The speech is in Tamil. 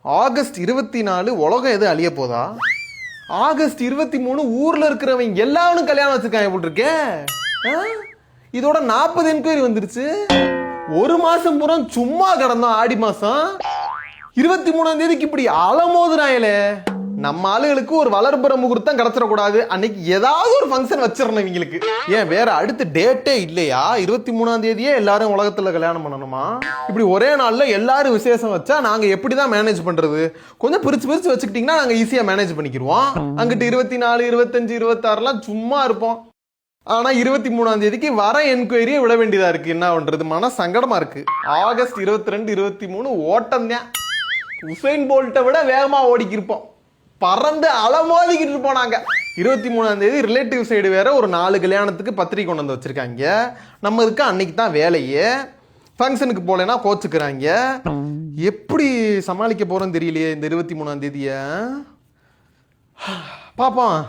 ஆகஸ்ட் 24 உலகம் எது அழிய போதா? ஆகஸ்ட் 23 ஊர்ல இருக்கிறவங்க எல்லாரும் கல்யாணம் வச்சிருக்காங்க போட்டிருக்கே. இதோட 40 என்கொயரி வந்துருச்சு. ஒரு மாசம் பூரா சும்மா கிடந்தோம். ஆடி மாசம் 23ஆம் தேதிக்கு இப்படி அலமோதுறாங்களே. நம்ம ஆளுகளுக்கு ஒரு வளர்ப்புற முகூர்த்தம் கிடைச்சிடக்கூடாது. அன்னைக்கு ஏதாவது ஒரு ஃபங்க்ஷன் வச்சிடணும் இவங்களுக்கு. ஏன் வேற அடுத்த டேட்டே இல்லையா? 23ஆம் தேதியே எல்லாரும் உலகத்துல கல்யாணம் பண்ணணுமா? இப்படி ஒரே நாள்ல எல்லாரும் விசேஷம் வச்சா நாங்க எப்படிதான் மேனேஜ் பண்றது? கொஞ்சம் பிரிச்சு பிரிச்சு வச்சுக்கிட்டீங்கன்னா நாங்க ஈஸியா மேனேஜ் பண்ணிக்கிடுவோம். அங்கிட்டு 24, 25, 26 சும்மா இருப்போம். ஆனா 23ஆம் தேதிக்கு வர என்கொயரியை விட வேண்டியதா இருக்கு. என்ன பண்றது? மன சங்கடமா இருக்கு. ஆகஸ்ட் 22, 23 ஓட்டம் தான். உசைன் போல்ட்டை விட வேகமா ஓடிக்கிருப்போம். பறந்து அலமோதிக்கிட்டு இருப்போம் நாங்க. 23ஆம் தேதி ரிலேட்டிவ் சைடு வேற ஒரு 4 கல்யாணத்துக்கு பத்திரிக்கை கொண்டு வந்து வச்சிருக்காங்க. நம்ம இருக்கு அன்னைக்கு தான் வேலையே. ஃபங்க்ஷனுக்கு போலனா கோச்சுக்கிறாங்க. எப்படி சமாளிக்க போறோம் தெரியலையே இந்த 23ஆம் தேதிய. பாப்போம்.